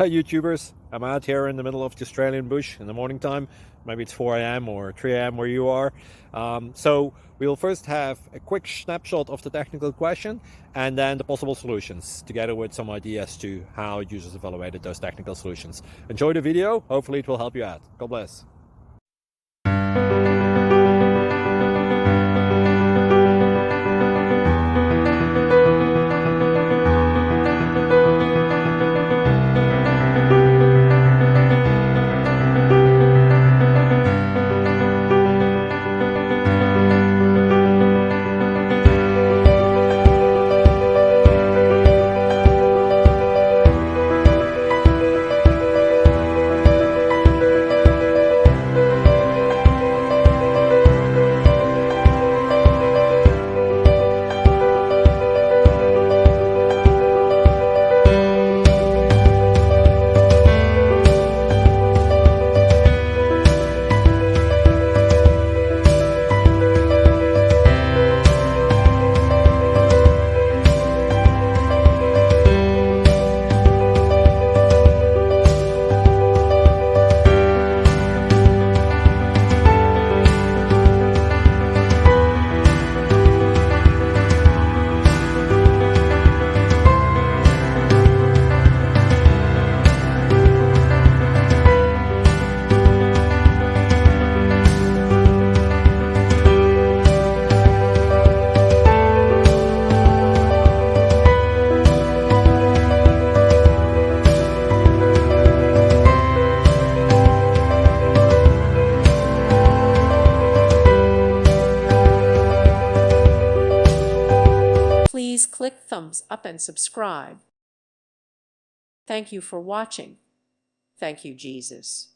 Hi YouTubers, I'm out here in the middle of the Australian bush in the morning time. Maybe it's 4 a.m. or 3 a.m. where you are. So we'll first have a quick snapshot of the technical question and then the possible solutions, together with some ideas to how users evaluated those technical solutions. Enjoy the video, hopefully it will help you out. God bless. Please click thumbs up and subscribe. Thank you for watching. Thank you, Jesus.